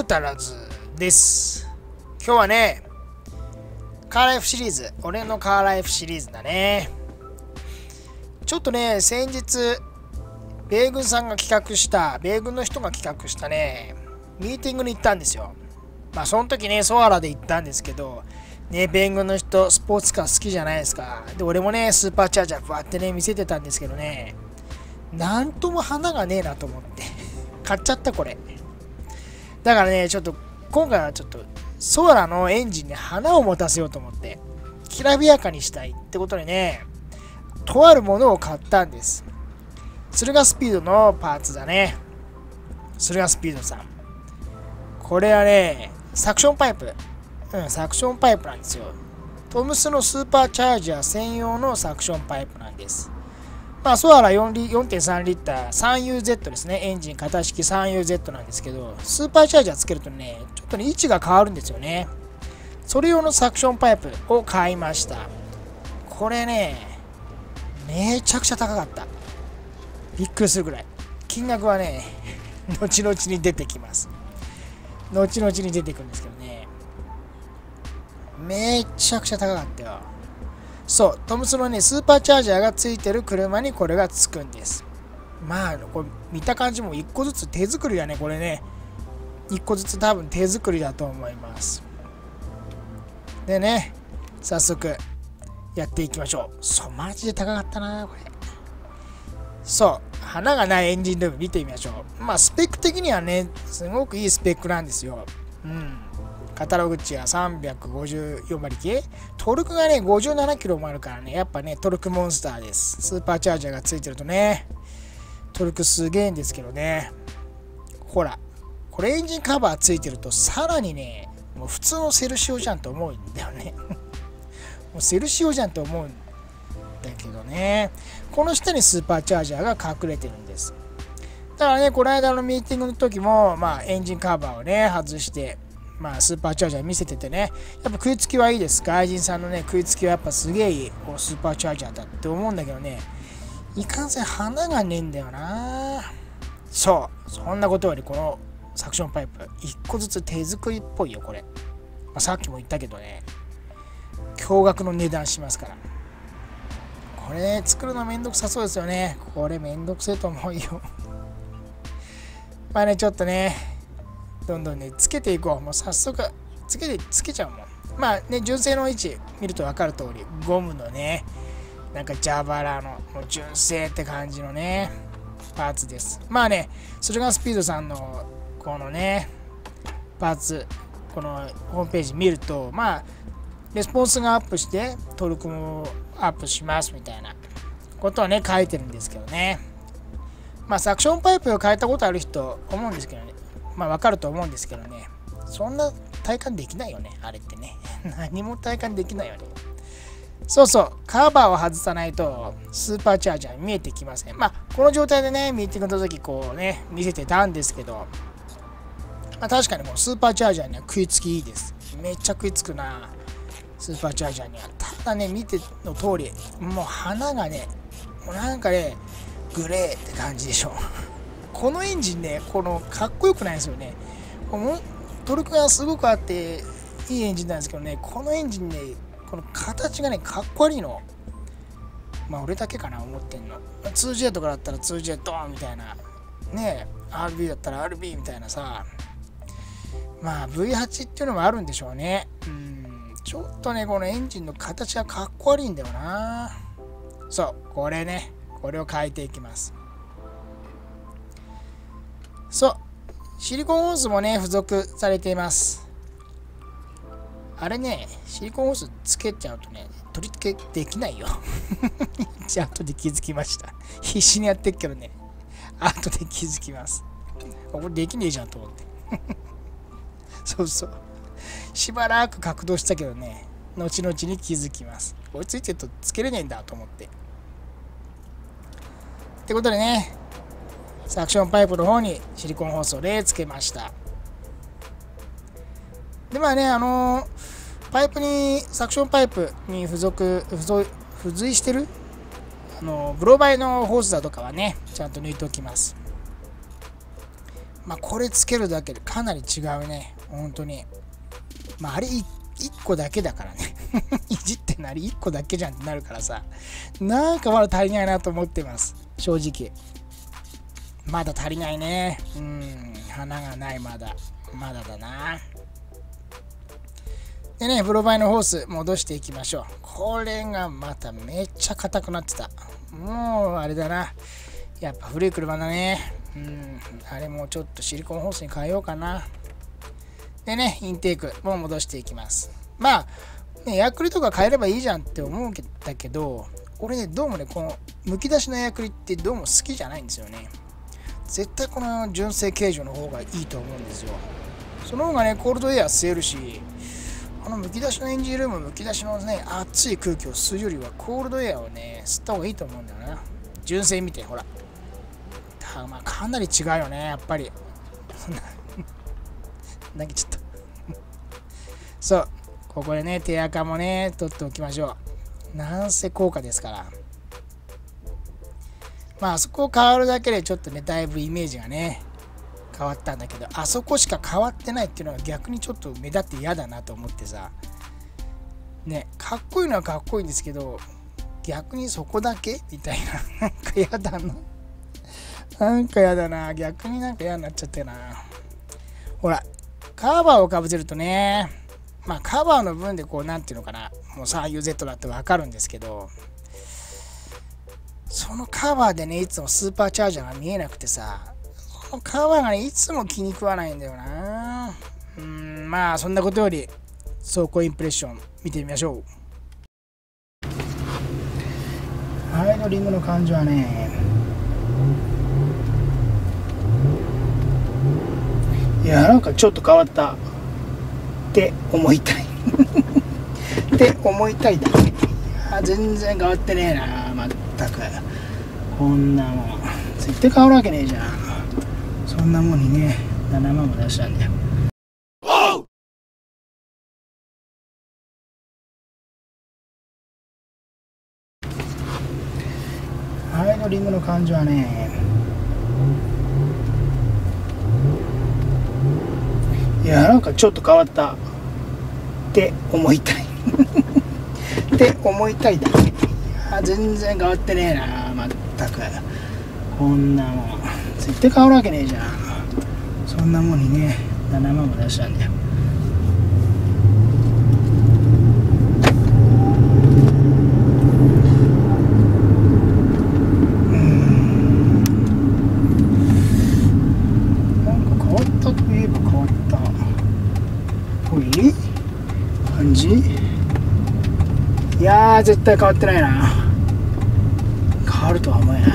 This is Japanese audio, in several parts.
足らずです。今日はね、カーライフシリーズ、俺のカーライフシリーズだね。ちょっとね、先日、米軍さんが企画した、米軍の人が企画したね、ミーティングに行ったんですよ。まあ、その時ね、ソアラで行ったんですけど、ね、米軍の人、スポーツカー好きじゃないですか。で、俺もね、スーパーチャージャー、ふわってね、見せてたんですけどね、なんとも花がねえなと思って、買っちゃった、これ。だからね、ちょっと、今回はちょっと、ソアラのエンジンに花を持たせようと思って、きらびやかにしたいってことでね、とあるものを買ったんです。駿河スピードのパーツだね。駿河スピードさん。これはね、サクションパイプ。サクションパイプなんですよ。トムスのスーパーチャージャー専用のサクションパイプなんです。まあ、ソアラ 4.3 リッター 3UZ ですね。エンジン型式 3UZ なんですけど、スーパーチャージャーつけるとね、ちょっとね、位置が変わるんですよね。それ用のサクションパイプを買いました。これね、めちゃくちゃ高かった。びっくりするぐらい。金額はね、後々に出てきます。後々に出てくるんですけどね。めちゃくちゃ高かったよ。そう、トムスのね、スーパーチャージャーがついてる車にこれがつくんです。まあ、これ見た感じも1個ずつ手作りだね、これね。1個ずつ多分手作りだと思います。でね、早速やっていきましょう。そう、マジで高かったな、これ。そう、花がないエンジンルーム見てみましょう。まあ、スペック的にはね、すごくいいスペックなんですよ。カタログ値は354馬力。トルクがね、57キロもあるからね、やっぱね、トルクモンスターです。スーパーチャージャーがついてるとね、トルクすげえんですけどね。ほら、これエンジンカバーついてると、さらにね、もう普通のセルシオじゃんと思うんだよね。もうセルシオじゃんと思うんだけどね。この下にスーパーチャージャーが隠れてるんです。だからね、この間のミーティングの時も、まあ、エンジンカバーをね、外して、まあ、スーパーチャージャー見せててね、やっぱ食いつきはいいです。外人さんのね、食いつきはやっぱすげえいいスーパーチャージャーだって思うんだけどね、いかんせん花がねえんだよな。そう、そんなことよりこのサクションパイプ、1個ずつ手作りっぽいよ、これ。まあ、さっきも言ったけどね、驚愕の値段しますから。これ、ね、作るのめんどくさそうですよね。これめんどくせえと思うよ。まあね、ちょっとね、どんどんね、つけていこう。もう早速、つけちゃうもん。まあね、純正の位置見ると分かる通り、ゴムのね、なんか蛇腹の、もう純正って感じのね、パーツです。まあね、駿河スピードさんの、このね、パーツ、このホームページ見ると、まあ、レスポンスがアップして、トルクもアップしますみたいなことはね、書いてるんですけどね。まあ、サクションパイプを変えたことある人、思うんですけどね。まあ、わかると思うんですけどね。そんな体感できないよね、あれってね。何も体感できないよね。そうそう、カバーを外さないと、スーパーチャージャー見えてきません。まあ、この状態でね、ミーティングの時、こうね、見せてたんですけど、まあ、確かにもうスーパーチャージャーには食いつきいいです。めっちゃ食いつくな、スーパーチャージャーには。ただね、見ての通り、もう花がね、もうなんかね、グレーって感じでしょ。このエンジンね、このかっこよくないですよね。トルクがすごくあっていいエンジンなんですけどね、このエンジンね、この形がね、かっこ悪いの。まあ俺だけかな、思ってんの。2J とかだったら 2J ドーンみたいな。ねえ、RB だったら RB みたいなさ。まあ V8 っていうのもあるんでしょうね。ちょっとね、このエンジンの形がかっこ悪いんだよな。そう、これね、これを変えていきます。そう、シリコンホースもね、付属されています。あれね、シリコンホースつけちゃうとね、取り付けできないよ。じゃあ、後で気づきました。必死にやってっけどね、後で気づきます。これできねえじゃんと思って。そうそう。しばらく格闘したけどね、後々に気づきます。これついてるとつけれねえんだと思って。ってことでね、サクションパイプの方にシリコンホースをつけました。で、まあね、パイプに、サクションパイプに付随してる、ブローバイのホースだとかはね、ちゃんと抜いておきます。まあこれつけるだけでかなり違うね。本当に。まああれ1個だけだからね。いじってなり1個だけじゃんってなるからさ。なんかまだ足りないなと思ってます。正直。まだ足りないね。花がないまだ。まだだな。でね、プロバイのホース戻していきましょう。これがまためっちゃ硬くなってた。もうあれだな。やっぱ古い車だね。あれもちょっとシリコンホースに変えようかな。でね、インテークも戻していきます。まあ、ね、ヤクリとか変えればいいじゃんって思うんだけど、俺ね、どうもね、このむき出しのヤクリってどうも好きじゃないんですよね。絶対この純正形状の方がいいと思うんですよ。その方がね、コールドエア吸えるし、このむき出しのエンジンルーム、むき出しのね、熱い空気を吸うよりはコールドエアをね、吸った方がいいと思うんだよな。純正見て、ほら。まあ、かなり違うよね、やっぱり。投げちゃった。そう、ここでね、手垢もね、取っておきましょう。なんせ効果ですから。まあ、あそこ変わるだけでちょっとね、だいぶイメージがね、変わったんだけど、あそこしか変わってないっていうのは逆にちょっと目立って嫌だなと思ってさ。ね、かっこいいのはかっこいいんですけど、逆にそこだけみたいな。なんか嫌だな。なんか嫌だな。逆になんか嫌になっちゃったよな。ほら、カバーをかぶせるとね、まあカバーの分でこう、なんていうのかな、もう 3UZ だってわかるんですけど、そのカバーでね、いつもスーパーチャージャーが見えなくてさ、そのカバーがね、いつも気に食わないんだよな。まあそんなことより、走行インプレッション見てみましょう。アイドリングの感じはね、いや、なんかちょっと変わったって思いたいって思いたいだけ。全然変わってねえな、まったく。こんなもん絶対変わるわけねえじゃん。そんなもんにね、7万も出したんだよ。アイドリングの感じはね、いや、なんかちょっと変わったって思いたいって思いたいだけ。全然変わってねえな、まったく。こんなもん絶対変わるわけねえじゃん。そんなもんにね、7万も出したんだよ。なんか変わったといえば変わったぽい感じ。いやー、絶対変わってないな。変わるとは思えない。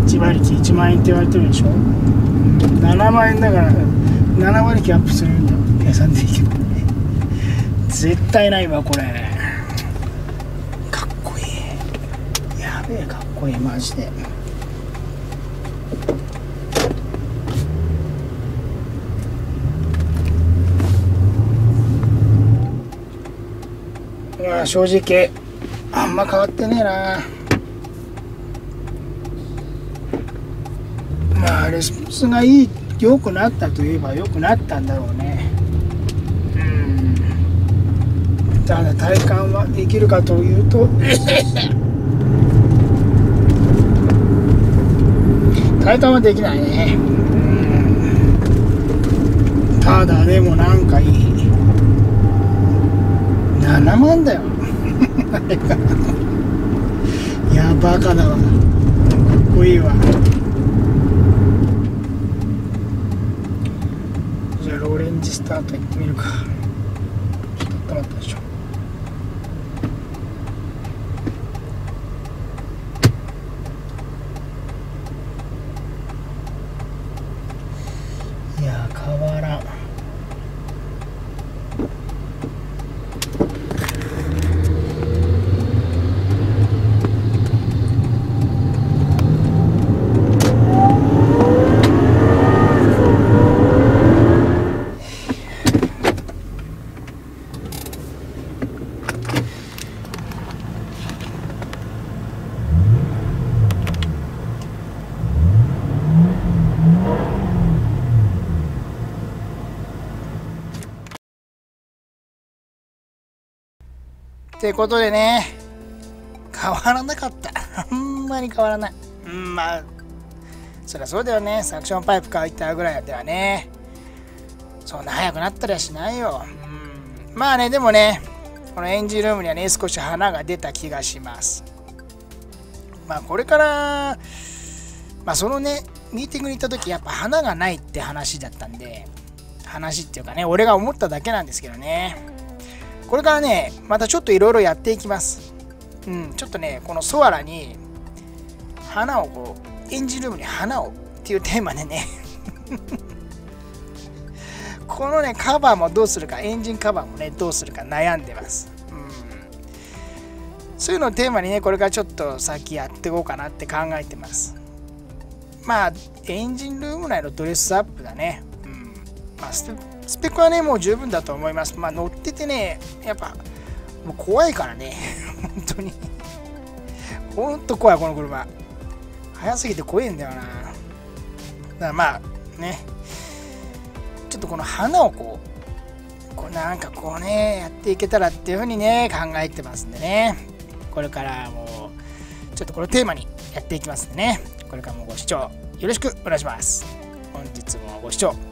1馬力1万円って言われてるでしょ。7万円だから7馬力アップするんだよ、計算できる。絶対ないわこれ。かっこいい。やべえ、かっこいいマジで。いや、正直あんま変わってねえな。まあレスポンスが良くなったといえば良くなったんだろうね。ただ体感はできるかというと体感はできないね。ただでもなんかいい。7万だよいやバカだわ。かっこいいわ。じゃあローレンジスタート行ってみるか。ちょっと温まったでしょ。いや変わらん。ってことでね、変わらなかった。あんまり変わらない。まあ、そりゃそうだよね。サクションパイプ変えたぐらいではね、そんな早くなったりはしないよ。まあね、でもね、このエンジンルームにはね、少し花が出た気がします。まあ、これから、まあ、そのね、ミーティングに行った時、やっぱ花がないって話だったんで、話っていうかね、俺が思っただけなんですけどね。これからね、またちょっといろいろやっていきます。ちょっとね、このソアラに、花をこう、エンジンルームに花をっていうテーマでね、このね、カバーもどうするか、エンジンカバーもね、どうするか悩んでます。そういうのをテーマにね、これからちょっと先やっていこうかなって考えてます。まあ、エンジンルーム内のドレスアップだね。まあ、スペックはね、もう十分だと思います。まあ、乗っててね、やっぱ、もう怖いからね、本当に。本当怖い、この車。速すぎて怖いんだよな。だからまあ、ね、ちょっとこの花をこうなんかこうね、やっていけたらっていう風にね、考えてますんでね。これからもう、ちょっとこのテーマにやっていきますんでね。これからもご視聴よろしくお願いします。本日もご視聴ありが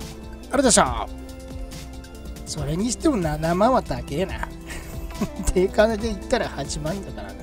とうございました。それにしても7万は高えな。定価で言ったら8万だからな。